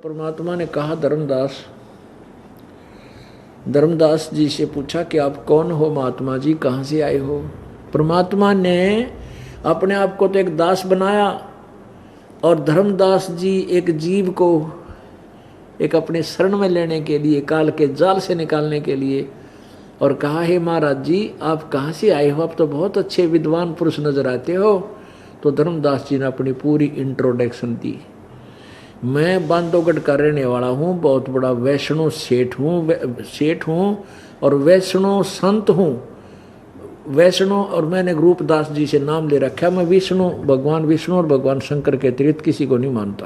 परमात्मा ने कहा धर्मदास जी से पूछा कि आप कौन हो महात्मा जी, कहाँ से आए हो। परमात्मा ने अपने आप को तो एक दास बनाया और धर्मदास जी एक जीव को एक अपने शरण में लेने के लिए, काल के जाल से निकालने के लिए, और कहा हे महाराज जी आप कहाँ से आए हो, आप तो बहुत अच्छे विद्वान पुरुष नजर आते हो। तो धर्मदास जी ने अपनी पूरी इंट्रोडक्शन दी। मैं बांधवगढ़ का रहने वाला हूँ, बहुत बड़ा वैष्णव सेठ हूँ और वैष्णव संत हूँ। वैष्णव, और मैंने रूपदास जी से नाम ले रखा, मैं भगवान विष्णु और भगवान शंकर के अतिरिक्त किसी को नहीं मानता।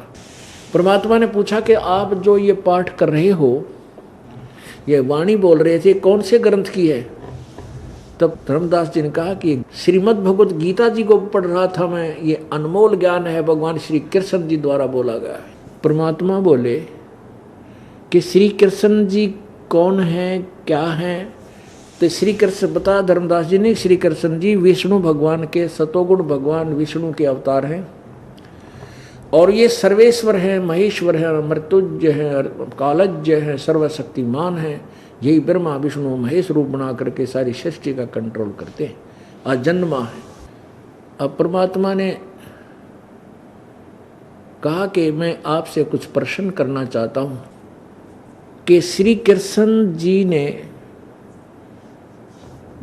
परमात्मा ने पूछा कि आप जो ये पाठ कर रहे हो, ये वाणी बोल रहे थे, कौन से ग्रंथ की है। तब धर्मदास जी ने कहा कि श्रीमद् भगवत गीता जी को पढ़ रहा था मैं, ये अनमोल ज्ञान है, भगवान श्री कृष्ण जी द्वारा बोला गया है। परमात्मा बोले कि श्री कृष्ण जी कौन है, क्या है। तो श्री कृष्ण बता धर्मदास जी ने, श्री कृष्ण जी विष्णु भगवान के, सतोगुण भगवान विष्णु के अवतार हैं और ये सर्वेश्वर हैं, महेश्वर हैं, मृत्युंजय हैं, कालज्ञ हैं, सर्वशक्तिमान हैं। यही ब्रह्मा विष्णु महेश रूप बना करके सारी सृष्टि का कंट्रोल करते हैं, अजन्मा है। अब परमात्मा ने कहा कि मैं आपसे कुछ प्रश्न करना चाहता हूं कि श्री कृष्ण जी ने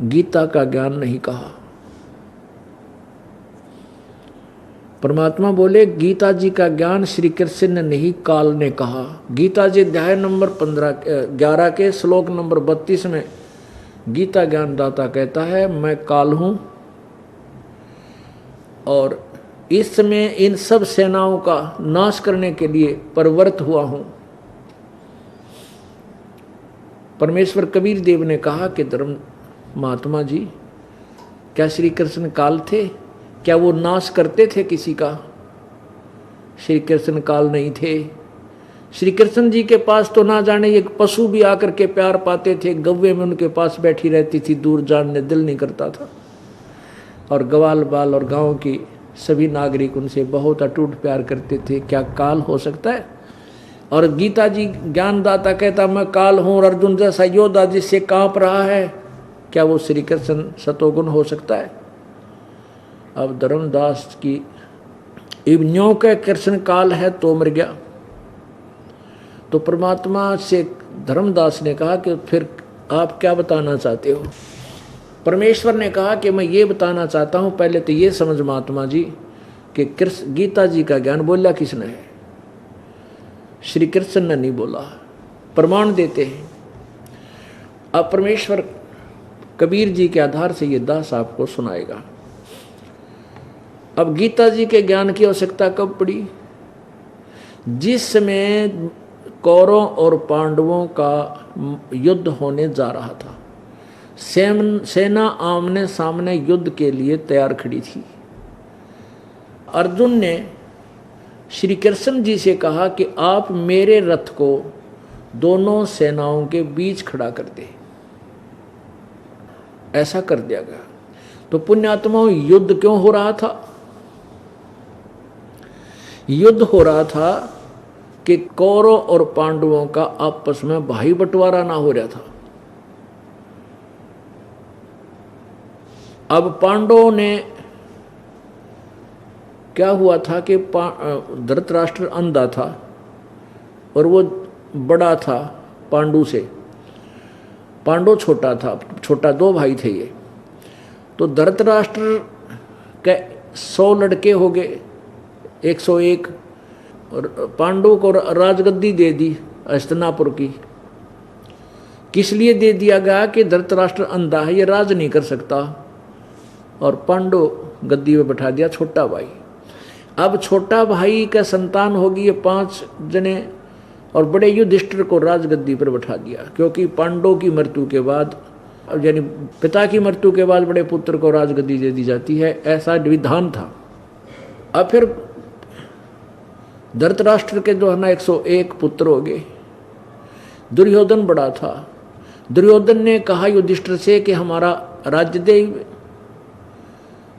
गीता का ज्ञान नहीं कहा। परमात्मा बोले गीता जी का ज्ञान श्री कृष्ण ने नहीं, काल ने कहा। गीता जी अध्याय नंबर 11 के श्लोक नंबर 32 में गीता ज्ञानदाता कहता है, मैं काल हूं और इस समय इन सब सेनाओं का नाश करने के लिए प्रवृत्त हुआ हूं। परमेश्वर कबीर देव ने कहा कि धर्म महात्मा जी, क्या श्री कृष्ण काल थे? क्या वो नाश करते थे किसी का? श्री कृष्ण काल नहीं थे। श्री कृष्ण जी के पास तो ना जाने एक पशु भी आकर के प्यार पाते थे, गव्वे में उनके पास बैठी रहती थी, दूर जाने दिल नहीं करता था। और ग्वाल बाल और गांव की सभी नागरिक उनसे बहुत अटूट प्यार करते थे। क्या काल हो सकता है? और गीता जी ज्ञानदाता कहता मैं काल हूं और अर्जुन जैसा योद्धा जिससे कांप रहा है, क्या वो श्री कृष्ण सतोगुण हो सकता है? अब धर्मदास की इब्न्यों का कृष्ण काल है तो मर गया। तो परमात्मा से धर्मदास ने कहा कि फिर आप क्या बताना चाहते हो? परमेश्वर ने कहा कि मैं ये बताना चाहता हूं, पहले तो ये समझ महात्मा जी कि गीता जी का ज्ञान बोला किसने है? श्री कृष्ण ने नहीं बोला। प्रमाण देते हैं। अब परमेश्वर कबीर जी के आधार से ये दास आपको सुनाएगा। अब गीता जी के ज्ञान की आवश्यकता कब पड़ी? जिस समय कौरवों और पांडवों का युद्ध होने जा रहा था, सेना आमने सामने युद्ध के लिए तैयार खड़ी थी। अर्जुन ने श्री कृष्ण जी से कहा कि आप मेरे रथ को दोनों सेनाओं के बीच खड़ा कर दे। ऐसा कर दिया गया। तो पुण्यात्माओं, युद्ध क्यों हो रहा था? युद्ध हो रहा था कि कौरव और पांडवों का आपस में भाई बंटवारा ना हो रहा था। अब पांडवों ने क्या हुआ था कि धृतराष्ट्र अंधा था और वो बड़ा था पांडु से, पांडव छोटा था, छोटा, 2 भाई थे ये। तो धृतराष्ट्र के 100 लड़के हो गए, 101, और पांडव को राजगद्दी दे दी हस्तिनापुर की। किस लिए दे दिया गया कि धृतराष्ट्र अंधा है, ये राज नहीं कर सकता, और पांडव गद्दी में बैठा दिया छोटा भाई। अब छोटा भाई का संतान होगी ये 5 जने, और बड़े युधिष्ठिर को राजगद्दी पर बैठा दिया, क्योंकि पांडव की मृत्यु के बाद, यानी पिता की मृत्यु के बाद बड़े पुत्र को राजगद्दी दे दी जाती है, ऐसा विधान था। अब फिर धृतराष्ट्र के जो है ना 101 पुत्र हो गए। दुर्योधन बड़ा था। दुर्योधन ने कहा युधिष्ठिर से कि हमारा राज्य दे,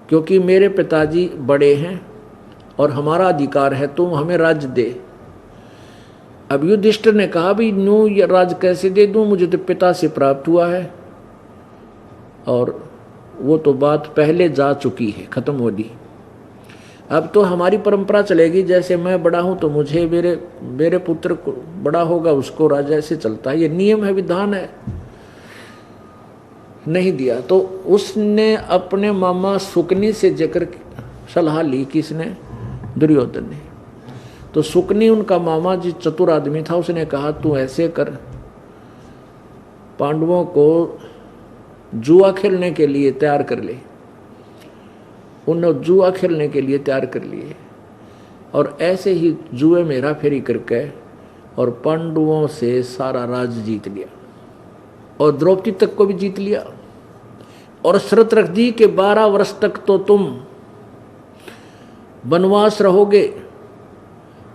क्योंकि मेरे पिताजी बड़े हैं और हमारा अधिकार है, तुम हमें राज्य दे। अब युधिष्ठिर ने कहा भी न्यू ये राज कैसे दे दूं, मुझे तो पिता से प्राप्त हुआ है और वो तो बात पहले जा चुकी है, खत्म हो दी। अब तो हमारी परंपरा चलेगी, जैसे मैं बड़ा हूं तो मुझे मेरे पुत्र को बड़ा होगा उसको राज ऐसे चलता है, ये नियम है, विधान है। नहीं दिया तो उसने अपने मामा सुकनी से जाकर सलाह ली, किसने? दुर्योधन ने। तो सुकनी उनका मामा जी चतुर आदमी था, उसने कहा तू ऐसे कर, पांडवों को जुआ खेलने के लिए तैयार कर ले। उन्होंने जुआ खेलने के लिए तैयार कर लिए और ऐसे ही जुए में हेराफेरी करके और पांडवों से सारा राज जीत लिया और द्रौपदी तक को भी जीत लिया और शर्त रख दी कि 12 वर्ष तक तो तुम वनवास रहोगे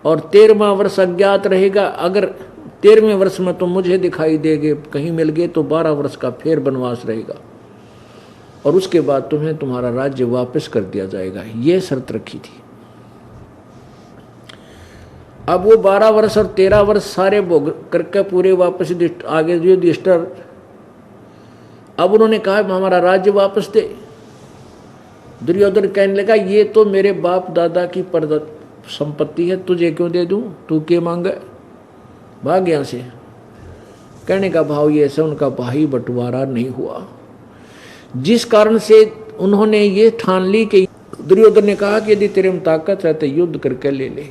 और 13वां वर्ष अज्ञात रहेगा। अगर 13वें वर्ष में तुम मुझे दिखाई देगे, कहीं मिल गए, तो 12 वर्ष का फिर वनवास रहेगा और उसके बाद तुम्हें तुम्हारा राज्य वापस कर दिया जाएगा। ये शर्त रखी थी। अब वो 12 वर्ष और 13 वर्ष सारे भोग करके पूरे वापस आगे युधिष्ठिर, अब उन्होंने कहा हमारा राज्य वापस दे। दुर्योधन कहने लगा ये तो मेरे बाप दादा की संपत्ति है, तुझे क्यों दे दूं, तू क्या मांगे, भाग यहां से। कहने का भाव ये ऐसा, उनका भाई बंटवारा नहीं हुआ, जिस कारण से उन्होंने ये ठान ली कि दुर्योधन ने कहा कि यदि तेरे में ताकत है तो युद्ध करके ले ले।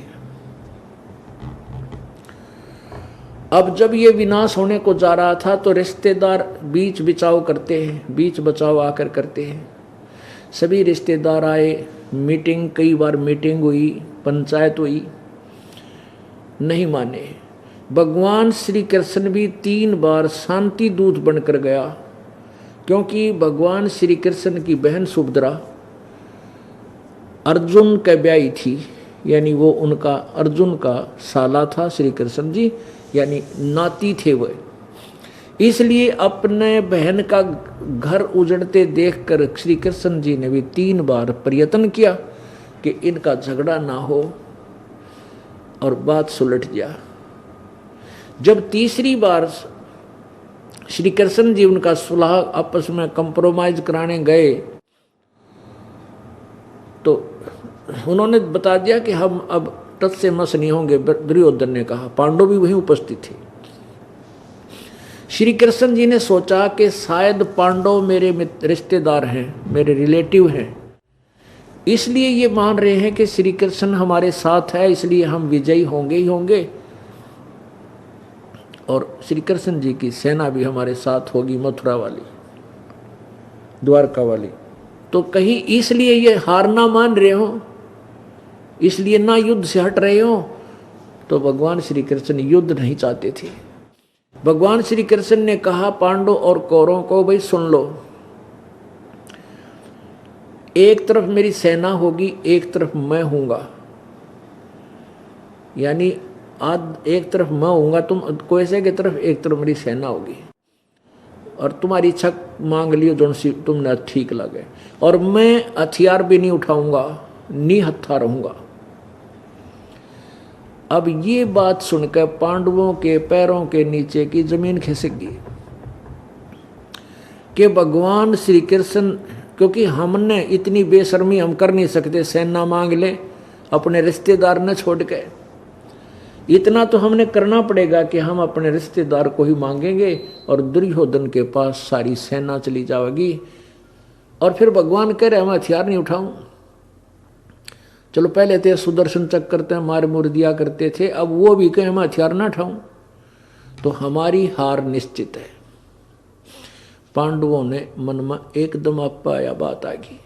अब जब ये विनाश होने को जा रहा था तो रिश्तेदार बीच बचाव करते हैं, बीच बचाव आकर करते हैं। सभी रिश्तेदार आए, मीटिंग, कई बार मीटिंग हुई, पंचायत हुई, नहीं माने। भगवान श्री कृष्ण भी 3 बार शांति दूत बनकर गया, क्योंकि भगवान श्री कृष्ण की बहन सुभद्रा अर्जुन के ब्याही थी, यानी वो उनका अर्जुन का साला था श्री कृष्ण जी, यानी नाती थे वह। इसलिए अपने बहन का घर उजड़ते देखकर श्री कृष्ण जी ने भी 3 बार प्रयत्न किया कि इनका झगड़ा ना हो और बात सुलझ जा। जब तीसरी बार श्री कृष्ण जी उनका सुलह आपस में कंप्रोमाइज कराने गए तो उन्होंने बता दिया कि हम अब तत् से मस नहीं होंगे। दुर्योधन ने कहा, पांडव भी वहीं उपस्थित थे। श्री कृष्ण जी ने सोचा कि शायद पांडव मेरे रिश्तेदार हैं, मेरे रिलेटिव हैं, इसलिए ये मान रहे हैं कि श्री कृष्ण हमारे साथ है, इसलिए हम विजयी होंगे ही होंगे और श्री कृष्ण जी की सेना भी हमारे साथ होगी, मथुरा वाली, द्वारका वाली। तो कहीं इसलिए ये हार ना मान रहे हो, इसलिए ना युद्ध से हट रहे हो। तो भगवान श्री कृष्ण युद्ध नहीं चाहते थे। भगवान श्री कृष्ण ने कहा पांडव और कौरवों को, भाई सुन लो, एक तरफ मेरी सेना होगी, एक तरफ मैं हूंगा, यानी आज एक तरफ मैं हूंगा तुम कोयसे की तरफ, एक तरफ मेरी सेना होगी और तुम्हारी इच्छा मांग लियो जो सी तुमने ठीक लगे। और मैं हथियार भी नहीं उठाऊंगा, निहत्था रहूंगा। अब ये बात सुनकर पांडवों के पैरों के नीचे की जमीन खिसक गई कि भगवान श्री कृष्ण, क्योंकि हमने इतनी बेशर्मी हम कर नहीं सकते, सेना मांग ले अपने रिश्तेदार न छोड़ के। इतना तो हमने करना पड़ेगा कि हम अपने रिश्तेदार को ही मांगेंगे और दुर्योधन के पास सारी सेना चली जाएगी। और फिर भगवान कह रहे मैं हथियार नहीं उठाऊं। चलो पहले थे सुदर्शन चक्र ते मार मुर दिया करते थे, अब वो भी कहे मैं हथियार ना उठाऊं, तो हमारी हार निश्चित है। पांडवों ने मन में एकदम अपाया बात आ गई।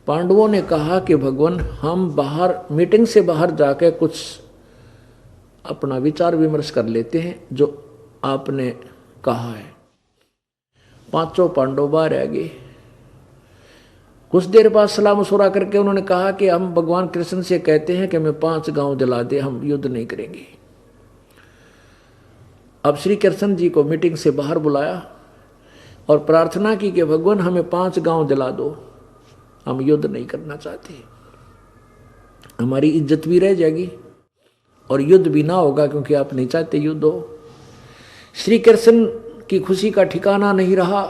पांडवों ने कहा कि भगवान हम बाहर मीटिंग से बाहर जाकर कुछ अपना विचार विमर्श कर लेते हैं जो आपने कहा है। 5 पांडव बाहर आ गए। कुछ देर बाद सलाह मशुरा करके उन्होंने कहा कि हम भगवान कृष्ण से कहते हैं कि हमें 5 गांव दिला दे, हम युद्ध नहीं करेंगे। अब श्री कृष्ण जी को मीटिंग से बाहर बुलाया और प्रार्थना की कि भगवान हमें 5 गांव दिला दो, हम युद्ध नहीं करना चाहते, हमारी इज्जत भी रह जाएगी और युद्ध भी ना होगा, क्योंकि आप नहीं चाहते युद्ध हो। श्री कृष्ण की खुशी का ठिकाना नहीं रहा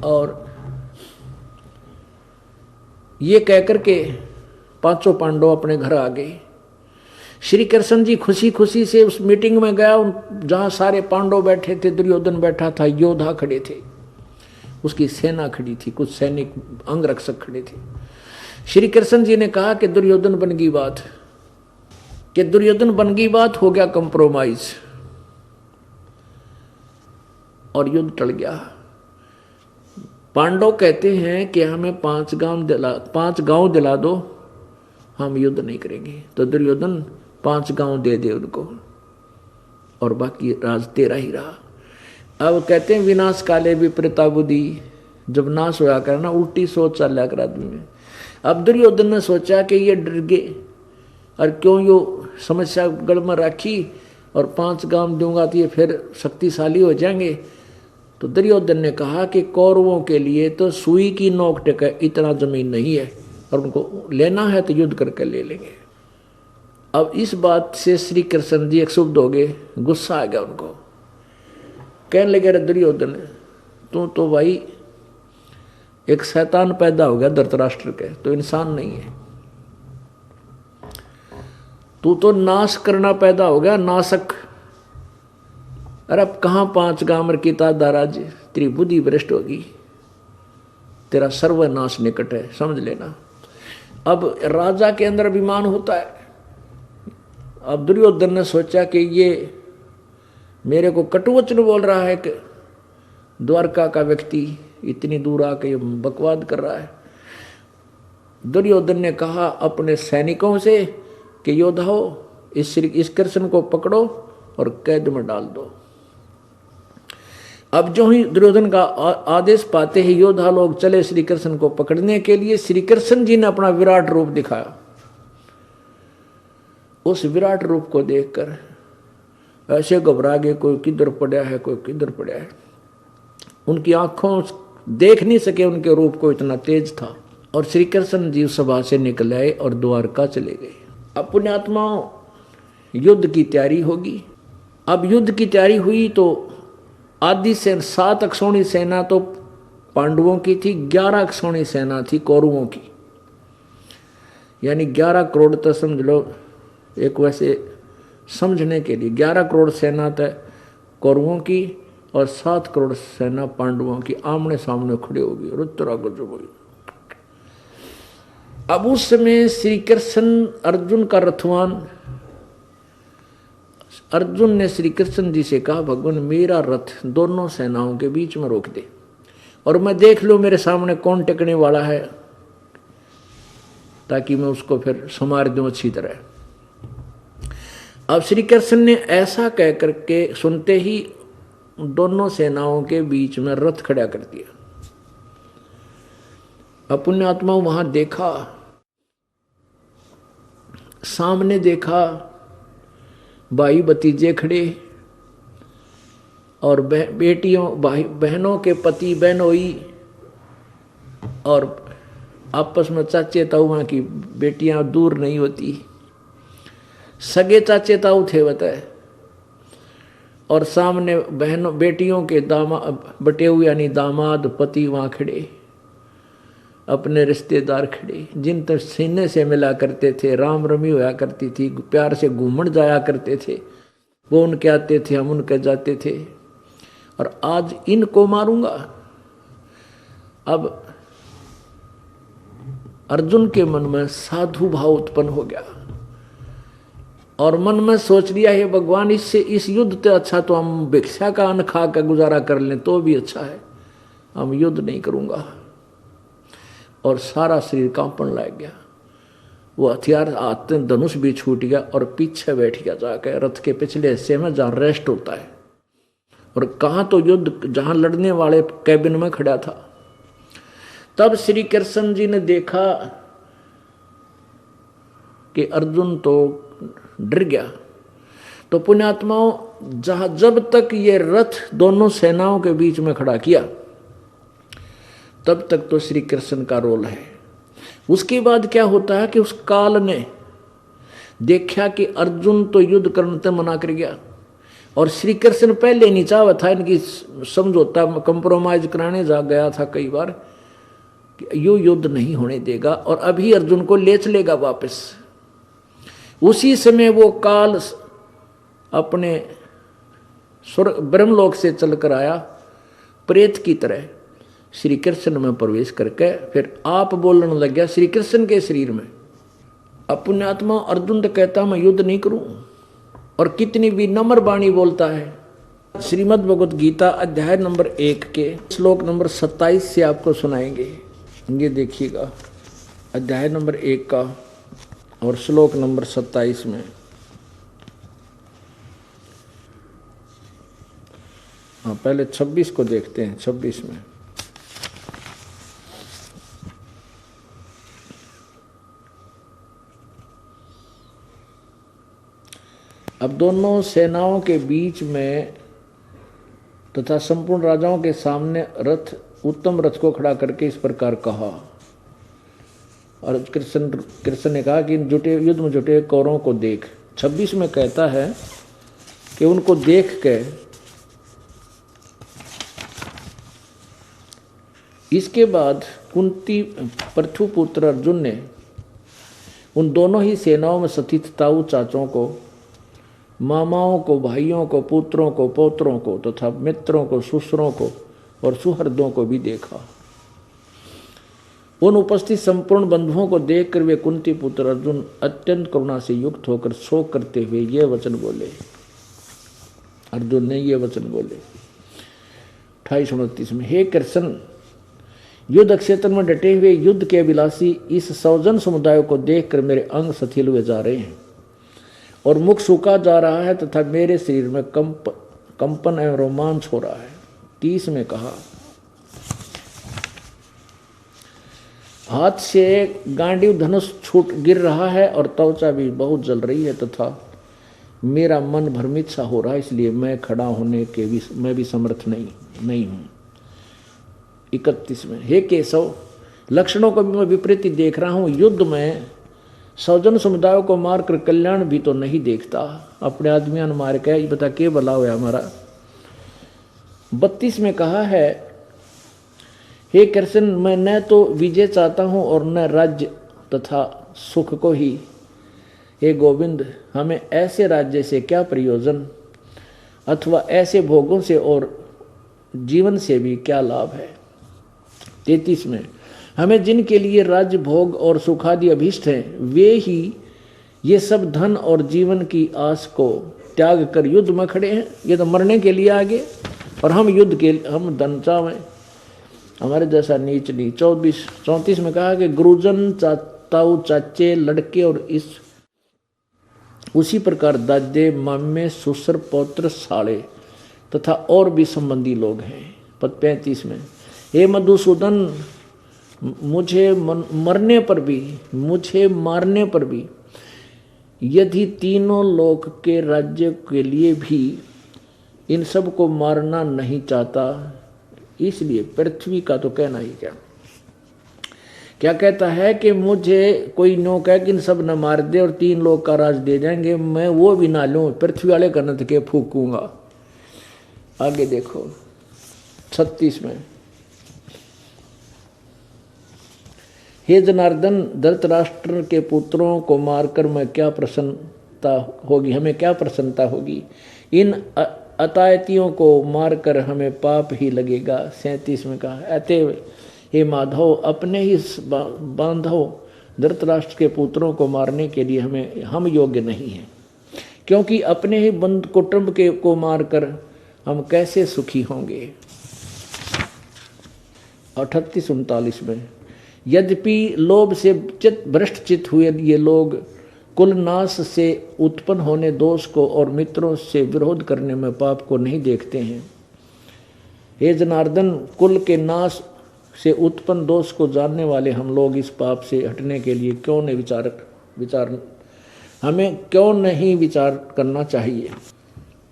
और ये कहकर के पांचों पांडव अपने घर आ गए। श्री कृष्ण जी खुशी खुशी से उस मीटिंग में गया जहां सारे पांडव बैठे थे, दुर्योधन बैठा था, योद्धा खड़े थे, उसकी सेना खड़ी थी, कुछ सैनिक अंगरक्षक खड़े थे। श्री कृष्ण जी ने कहा कि दुर्योधन बन गई बात, कि दुर्योधन बन गई बात, हो गया कंप्रोमाइज और युद्ध टल गया। पांडव कहते हैं कि हमें 5 गांव दिला दो, हम युद्ध नहीं करेंगे। तो दुर्योधन 5 गांव दे दे उनको और बाकी राज तेरा ही रहा। अब कहते हैं विनाश काले विपरीता बुद्धि, जब नाश होया करना उल्टी सोच चल कर आदमी में। अब दुर्योधन ने सोचा कि ये डर गए और क्यों यो समस्या गढ़ में रखी और 5 गांव दूंगा तो ये फिर शक्तिशाली हो जाएंगे। तो दुर्योधन ने कहा कि कौरवों के लिए तो सुई की नोक टेक इतना जमीन नहीं है और उनको लेना है तो युद्ध करके ले लेंगे। अब इस बात से श्री कृष्ण जी क्षुब्ध हो गए, गुस्सा आ गया उनको। कहने लगे, दुर्योधन तू तो भाई एक शैतान पैदा हो गया धृतराष्ट्र के, तो इंसान नहीं है। तू तो नाश करना पैदा हो गया, नाशक। अरे अब कहाँ 5 गांव की दाराज, तेरी बुद्धि भ्रष्ट होगी, तेरा सर्वनाश निकट है, समझ लेना। अब राजा के अंदर अभिमान होता है। अब दुर्योधन ने सोचा कि ये मेरे को कटुवचन बोल रहा है कि द्वारका का व्यक्ति इतनी दूर आके ये बकवाद कर रहा है। दुर्योधन ने कहा अपने सैनिकों से कि योद्धाओ इस कृष्ण को पकड़ो और कैद में डाल दो। अब जो ही दुर्योधन का आदेश पाते ही योद्धा लोग चले श्री कृष्ण को पकड़ने के लिए। श्री कृष्ण जी ने अपना विराट रूप दिखाया। उस विराट रूप को देखकर ऐसे घबरा गए, कोई किधर पड़ा है, कोई किधर पड़ा है। उनकी आंखों देख नहीं सके उनके रूप को, इतना तेज था। और श्री कृष्ण जी सभा से निकल आए और द्वारका चले गए। अब पुण्यात्माओं, युद्ध की तैयारी होगी। अब युद्ध की तैयारी हुई तो आदि से 7 अक्षौणी सेना तो पांडवों की थी, 11 अक्षौणी सेना थी कौरवों की। यानी 11 करोड़ तो समझ लो, एक वैसे समझने के लिए 11 करोड़ सेना तो कौरवों की और 7 करोड़ सेना पांडवों की आमने सामने खड़े होगी। रुद्रा गजब हुई। अब उस समय श्री कृष्ण अर्जुन का रथवान, अर्जुन ने श्री कृष्ण जी से कहा, भगवान मेरा रथ दोनों सेनाओं के बीच में रोक दे और मैं देख लूं मेरे सामने कौन टिकने वाला है, ताकि मैं उसको फिर संवार दूं अच्छी तरह। अब श्री कृष्ण ने ऐसा कह करके सुनते ही दोनों सेनाओं के बीच में रथ खड़ा कर दिया। अब पुण्यात्मा वहां देखा, सामने देखा भाई भतीजे खड़े और बेटियों भाई बहनों के पति बहनोई और आपस में चाचे ताऊआ की बेटियां दूर नहीं होती, सगे चाचे ताऊ थे बताए। और सामने बहनों बेटियों के दामाद बटे हुए यानी दामाद पति वहाँ खड़े, अपने रिश्तेदार खड़े, जिन तक सीने से मिला करते थे, राम रमी होया करती थी, प्यार से घूमन जाया करते थे, वो उनके आते थे, हम उनके जाते थे। और आज इनको मारूंगा। अब अर्जुन के मन में साधु भाव उत्पन्न हो गया और मन में सोच लिया, हे भगवान इससे इस युद्ध से अच्छा तो हम भिक्षा का अन्न खा कर गुजारा कर लें तो भी अच्छा है, हम युद्ध नहीं करूंगा। और सारा शरीर कांपन लग गया। वो हथियार हाथ में धनुष भी छूट गया और पीछे बैठ गया जाकर रथ के पिछले हिस्से में जहाँ रेस्ट होता है। और कहाँ तो युद्ध जहाँ लड़ने वाले कैबिन में खड़ा था। तब श्री कृष्ण जी ने देखा कि अर्जुन तो डर गया। तो पुण्यात्माओं, जब तक ये रथ दोनों सेनाओं के बीच में खड़ा किया तब तक तो श्री कृष्ण का रोल है। उसके बाद क्या होता है कि उस काल ने देखा कि अर्जुन तो युद्ध करने से मना कर गया, और श्री कृष्ण पहले नहीं चाहा था इनकी समझौता कंप्रोमाइज कराने जा गया था कई बार कि यू युद्ध नहीं होने देगा, और अभी अर्जुन को ले चलेगा वापस। उसी समय वो काल अपने स्वर्ग ब्रह्मलोक से चलकर आया प्रेत की तरह श्री कृष्ण में प्रवेश करके, फिर आप बोलने लग गया श्री कृष्ण के शरीर में। अपने आत्मा अर्जुन तो कहता मैं युद्ध नहीं करूं, और कितनी विनम्र वाणी बोलता है। श्रीमद् भगवत गीता अध्याय नंबर 1 के श्लोक नंबर 27 से आपको सुनाएंगे। ये देखिएगा अध्याय नंबर 1 का और श्लोक नंबर 27 में। हाँ, पहले 26 को देखते हैं। 26 में अब दोनों सेनाओं के बीच में तथा संपूर्ण राजाओं के सामने रथ, उत्तम रथ को खड़ा करके इस प्रकार कहा। और कृष्ण ने कहा कि जुटे युद्ध में जुटे कौरवों को देख। 26 में कहता है कि उनको देख के इसके बाद कुंती पृथुपुत्र अर्जुन ने उन दोनों ही सेनाओं में स्थित ताऊ चाचों को, मामाओं को, भाइयों को, पुत्रों को, पौत्रों को तथा मित्रों को, ससुरों को और सुहृदों को भी देखा। उन उपस्थित संपूर्ण बंधुओं को देखकर वे कुंती पुत्र अर्जुन अत्यंत करुणा से युक्त होकर शोक करते हुए ये वचन बोले। अर्जुन ने ये वचन बोले 28-29 में, हे कृष्ण, युद्ध क्षेत्र में डटे हुए युद्ध के अभिलाषी इस सौजन समुदाय को देखकर मेरे अंग शिथिल हुए जा रहे हैं और मुख सूखा जा रहा है तथा मेरे शरीर में कंपन एवं रोमांच हो रहा है। 30 में कहा, हाथ से गांडीव धनुष छूट गिर रहा है और त्वचा भी बहुत जल रही है तथा मेरा मन भ्रमित सा हो रहा है, इसलिए मैं खड़ा होने के भी मैं भी समर्थ नहीं हूँ। 31 में, हे केशव, लक्षणों को भी मैं विपरीत देख रहा हूँ। युद्ध में सौजन समुदायों को मारकर कल्याण भी तो नहीं देखता, अपने आदमियों ने मार के बता के भला हुआ हमारा। 32 में कहा है, हे कृष्ण, मैं न तो विजय चाहता हूँ और न राज्य तथा सुख को ही। हे गोविंद, हमें ऐसे राज्य से क्या प्रयोजन अथवा ऐसे भोगों से और जीवन से भी क्या लाभ है। 33 में, हमें जिनके लिए राज्य भोग और सुखादि अभीष्ट हैं, वे ही ये सब धन और जीवन की आस को त्याग कर युद्ध में खड़े हैं। ये तो मरने के लिए आगे, और हम युद्ध के हम धन चावें, हमारे जैसा नीच नहीं। 34 में कहा कि गुरुजन, ताऊ, चाचे, लड़के और इस उसी प्रकार दादे, मामे, ससुर, पौत्र, साले तथा और भी संबंधी लोग हैं। 35 में, हे मधुसूदन, मुझे मारने पर भी यदि तीनों लोक के राज्य के लिए भी इन सब को मारना नहीं चाहता, इसलिए पृथ्वी का तो कहना ही क्या कहता है कि मुझे कोई नो कह कि इन सब न मार दे और 3 लोग का राज दे जाएंगे, मैं वो भी ना लूं, पृथ्वी वाले करने के फूकूंगा। आगे देखो 36 में, हे जनार्दन, धृतराष्ट्र के पुत्रों को मारकर मैं क्या प्रसन्नता होगी, हमें क्या प्रसन्नता होगी। इन अतायतियों को मारकर हमें पाप ही लगेगा। 37 में कहा, अतएव हे माधव, अपने ही बांधव धृतराष्ट्र के पुत्रों को मारने के लिए हम योग्य नहीं हैं, क्योंकि अपने ही बंधु कुटुंब के को मारकर हम कैसे सुखी होंगे। 38-39 में, यद्यपि लोभ से भ्रष्ट चित्त हुए ये लोग कुलनाश से उत्पन्न होने दोष को और मित्रों से विरोध करने में पाप को नहीं देखते हैं। हे जनार्दन, कुल के नाश से उत्पन्न दोष को जानने वाले हम लोग इस पाप से हटने के लिए हमें क्यों नहीं विचार करना चाहिए।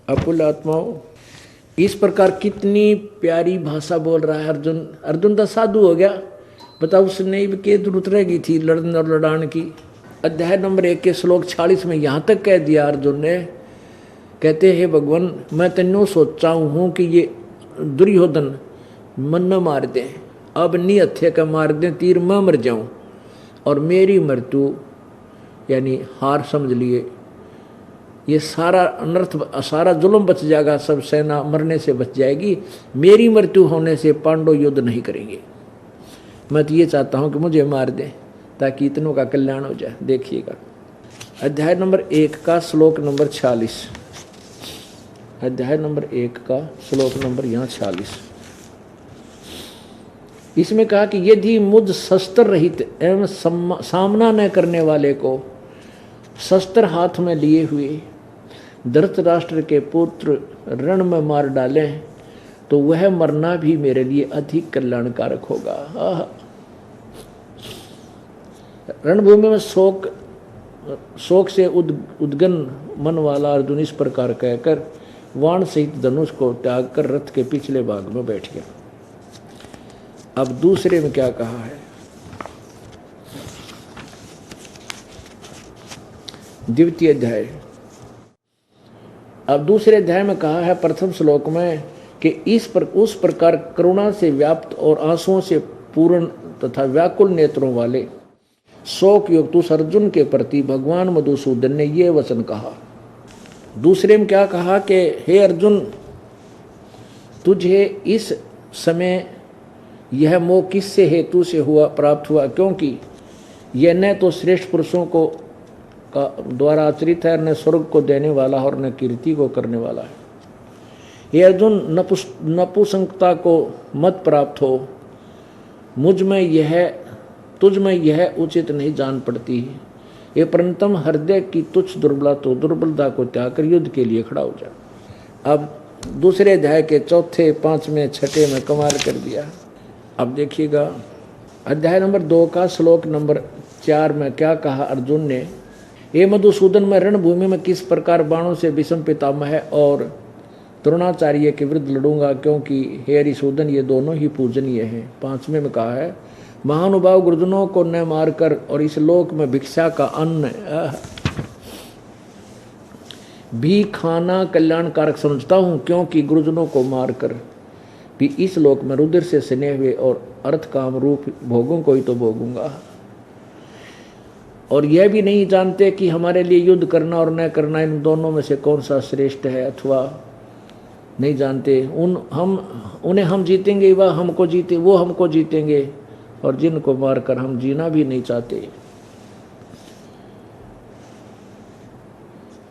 अकुल आत्माओं, इस प्रकार कितनी प्यारी भाषा बोल रहा है अर्जुन। अर्जुन तो साधु हो गया, बताओ, उसने भी के जरूरत रहेगी थी लड़न और लड़ान की। अध्याय नंबर 1 के श्लोक 46 में यहाँ तक कह दिया अर्जुन ने, कहते हैं भगवान मैं तेनों सोचा हूँ कि ये दुर्योधन मन में मार दें, अब नहीं हत्या का मार दें, तीर मैं मर जाऊँ और मेरी मृत्यु यानी हार समझ लिए, ये सारा अनर्थ सारा जुल्म बच जाएगा, सब सेना मरने से बच जाएगी, मेरी मृत्यु होने से पांडव युद्ध नहीं करेंगे। मैं तो ये चाहता हूँ कि मुझे मार दें ताकि इतनों का कल्याण हो जाए। देखिएगा अध्याय नंबर 1 का श्लोक नंबर 46, अध्याय नंबर 1 का श्लोक नंबर यहाँ 46, इसमें कहा कि यदि मुझ शस्त्र रहित एवं सामना न करने वाले को शस्त्र हाथ में लिए हुए धृतराष्ट्र के पुत्र रण में मार डालें तो वह मरना भी मेरे लिए अधिक कल्याणकारक होगा। रणभूमि में शोक से उद्गन मन वाला अर्जुन इस प्रकार कहकर वाण सहित धनुष को त्याग कर रथ के पिछले भाग में बैठ गया। अब दूसरे में क्या कहा है, द्वितीय अध्याय। अब दूसरे अध्याय में कहा है प्रथम श्लोक में कि उस प्रकार करुणा से व्याप्त और आंसुओं से पूर्ण तथा व्याकुल नेत्रों वाले शोक युक्त उस अर्जुन के प्रति भगवान मधुसूदन ने ये वचन कहा। दूसरे में क्या कहा कि हे अर्जुन, तुझे इस समय यह मोह किससे हेतु से प्राप्त हुआ, क्योंकि यह न तो श्रेष्ठ पुरुषों को का द्वारा आचरित है, न स्वर्ग को देने वाला और न कीर्ति को करने वाला है। ये अर्जुन नपुंसकता को मत प्राप्त हो, तुझ में यह उचित नहीं जान पड़ती है। ये परंतम हृदय की तुच्छ दुर्बलता को त्याग कर युद्ध के लिए खड़ा हो जा। अब दूसरे अध्याय के 4, 5, 6 में कमाल कर दिया। अब देखिएगा अध्याय नंबर 2 का श्लोक नंबर 4 में क्या कहा अर्जुन ने, ये मधुसूदन मैं रणभूमि में किस प्रकार बाणों से विषम पितामह और द्रोणाचार्य के विरुद्ध लड़ूंगा, क्योंकि हे हरिसूदन ये दोनों ही पूजनीय हैं। 5वें में कहा है महानुभाव गुरुजनों को न मारकर और इस लोक में भिक्षा का अन्न भी खाना कल्याणकारक समझता हूँ, क्योंकि गुरुजनों को मारकर भी इस लोक में रुद्र से सने हुए और अर्थ काम रूप भोगों को ही तो भोगूंगा। और यह भी नहीं जानते कि हमारे लिए युद्ध करना और न करना इन दोनों में से कौन सा श्रेष्ठ है, अथवा नहीं जानते उन्हें हम जीतेंगे, वह हमको जीते, वो हमको जीतेंगे, और जिनको मारकर हम जीना भी नहीं चाहते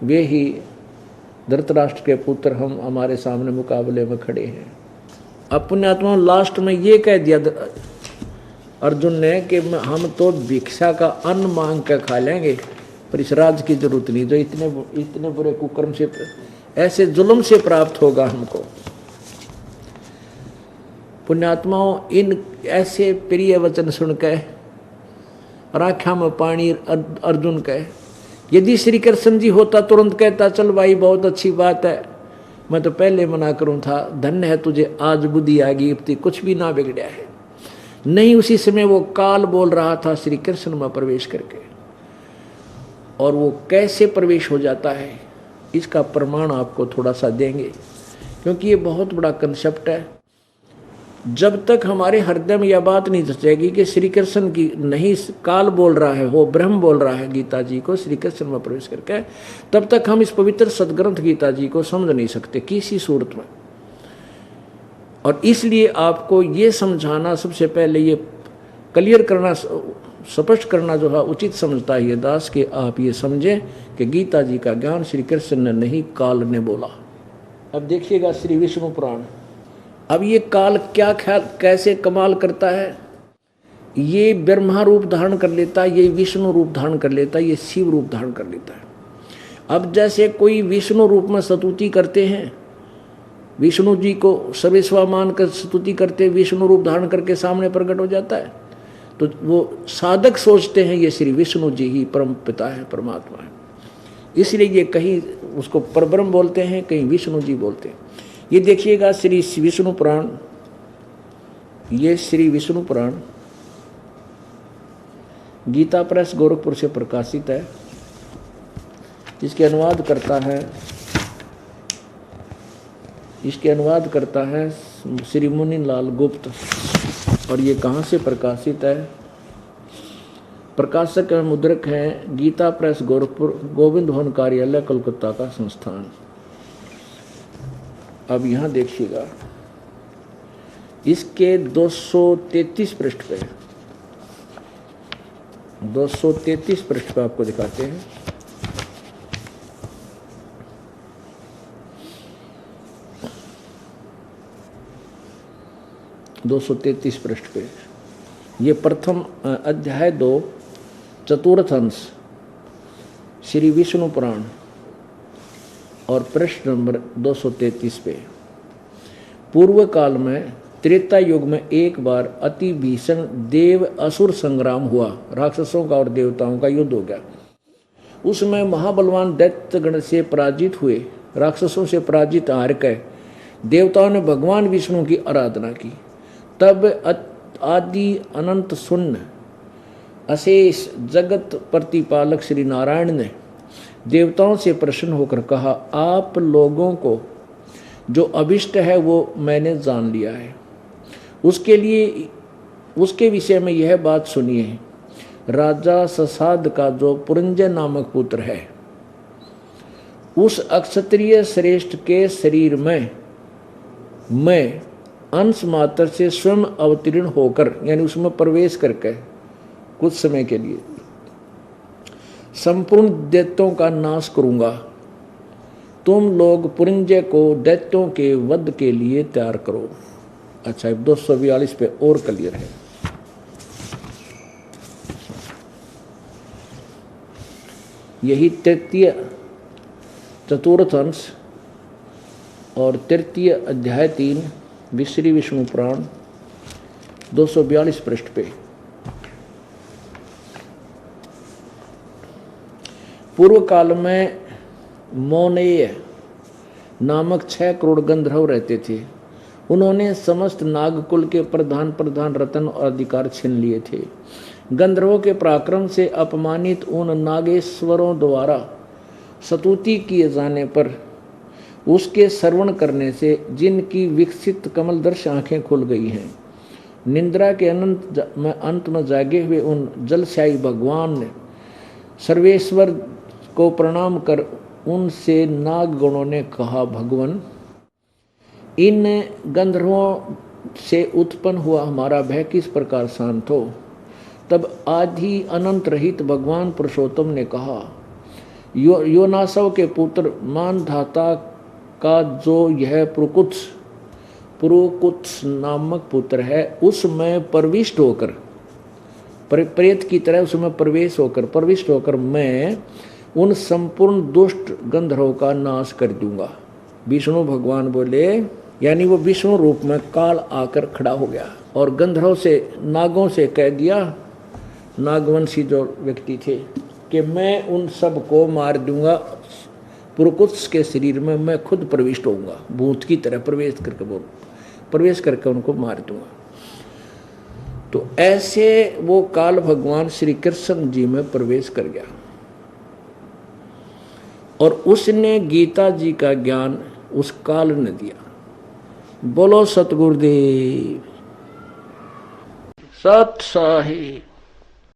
वे ही धृतराष्ट्र के पुत्र हम हमारे सामने मुकाबले में खड़े हैं। अब पुण्यात्मा लास्ट में ये कह दिया अर्जुन ने कि हम तो भिक्षा का अन्न मांग कर खा लेंगे, पर इस राज की जरूरत नहीं जो इतने बुरे कुकर्म से ऐसे जुल्म से प्राप्त होगा हमको। पुण्यात्माओं इन ऐसे प्रिय वचन सुनकर राखा में पानी अर्जुन कहे, यदि श्री कृष्ण जी होता तुरंत कहता चल भाई बहुत अच्छी बात है, मैं तो पहले मना करूं था, धन्य है तुझे आज बुद्धि आ गई, इतनी कुछ भी ना बिगड़ा है। नहीं, उसी समय वो काल बोल रहा था श्री कृष्ण में प्रवेश करके, और वो कैसे प्रवेश हो जाता है इसका प्रमाण आपको थोड़ा सा देंगे, क्योंकि ये बहुत बड़ा कंसेप्ट है। जब तक हमारे हृदय में यह बात नहीं धसेगी कि श्री कृष्ण की नहीं काल बोल रहा है, वो ब्रह्म बोल रहा है गीता जी को श्री कृष्ण में प्रवेश करके, तब तक हम इस पवित्र सदग्रंथ गीता जी को समझ नहीं सकते किसी सूरत में। और इसलिए आपको ये समझाना सबसे पहले ये क्लियर करना स्पष्ट करना जो है उचित समझता है ये दास कि आप ये समझें कि गीता जी का ज्ञान श्री कृष्ण ने नहीं काल ने बोला। अब देखिएगा श्री विष्णु पुराण। अब ये काल क्या ख्याल कैसे कमाल करता है, ये ब्रह्मा रूप धारण कर लेता है, ये विष्णु रूप धारण कर लेता है, ये शिव रूप धारण कर लेता है। अब जैसे कोई विष्णु रूप में स्तुति करते हैं, विष्णु जी को सर्वेश्वर मान कर स्तुति करते, विष्णु रूप धारण करके सामने प्रकट हो जाता है, तो वो साधक सोचते हैं ये श्री विष्णु जी ही परम पिता है, परमात्मा है। इसलिए ये कहीं उसको परब्रह्म बोलते हैं, कहीं विष्णु जी बोलते हैं। ये देखिएगा श्री विष्णु पुराण, ये श्री विष्णु पुराण गीता प्रेस गोरखपुर से प्रकाशित है। इसके अनुवाद करता है श्री मुनीलाल गुप्त। और ये कहाँ से प्रकाशित है? प्रकाशक एवं मुद्रक हैं गीता प्रेस गोरखपुर, गोविंद भवन कार्यालय कोलकाता का संस्थान। अब यहाँ देखिएगा, इसके 233 पृष्ठ पे 233 पृष्ठ पे आपको दिखाते हैं। पृष्ठ पे ये प्रथम अध्याय 2 चतुर्थ अंश श्री विष्णु पुराण और पृष्ठ नंबर 233 पे। पूर्व काल में त्रेता युग में एक बार अति भीषण देव असुर संग्राम हुआ। राक्षसों का और देवताओं का युद्ध हो गया। उसमें महाबलवान दैत्यगण से पराजित हुए। राक्षसों से पराजित हार के देवताओं ने भगवान विष्णु की आराधना की। तब आदि अनंत शून्य अशेष जगत प्रतिपालक श्री नारायण ने देवताओं से प्रसन्न होकर कहा, आप लोगों को जो अभिष्ट है वो मैंने जान लिया है। उसके विषय में यह बात सुनिए। राजा ससाद का जो पुरंजय नामक पुत्र है, उस अक्षत्रिय श्रेष्ठ के शरीर में मैं अंश मात्र से स्वयं अवतीर्ण होकर, यानी उसमें प्रवेश करके कुछ समय के लिए संपूर्ण दैत्यों का नाश करूंगा। तुम लोग पुरंजय को दैत्यों के वध के लिए तैयार करो। अच्छा, 242 पे और क्लियर है। यही तृतीय चतुर्थ अंश और तृतीय अध्याय 3 श्री विष्णु पुराण 242 पृष्ठ पे। पूर्व काल में मौनेय नामक 6 करोड़ गंधर्व रहते थे। उन्होंने समस्त नागकुल के प्रधान रत्न और अधिकार छीन लिए थे। गंधर्वों के पराक्रम से अपमानित उन नागेश्वरों द्वारा स्तुति किए जाने पर उसके श्रवण करने से जिनकी विकसित कमलदर्श आंखें खुल गई हैं, निंद्रा के अंत में जागे हुए उन जलशाही भगवान ने सर्वेश्वर को प्रणाम कर उनसे नागगणों ने कहा, भगवान, इन गंधर्वों से उत्पन्न हुआ हमारा भय किस प्रकार शांत हो। तब आदि अनंत रहित भगवान पुरुषोत्तम ने कहा, योनासव के पुत्र मानधाता का जो यह पुरुकुत्स नामक पुत्र है, उसमें प्रविष्ट होकर, प्रेत की तरह उसमें प्रविष्ट होकर मैं उन संपूर्ण दुष्ट गंधर्वों का नाश कर दूंगा। विष्णु भगवान बोले, यानी वो विष्णु रूप में काल आकर खड़ा हो गया और गंधर्वों से, नागों से कह दिया, नागवंशी जो व्यक्ति थे, कि मैं उन सब को मार दूंगा। पुरुकुत्स के शरीर में मैं खुद प्रविष्ट होऊंगा, भूत की तरह प्रवेश करके उनको मार दूंगा। तो ऐसे वो काल भगवान श्री कृष्ण जी में प्रवेश कर गया और उसने गीता जी का ज्ञान उस काल ने दिया। बोलो सतगुरुदेव सत साहिब।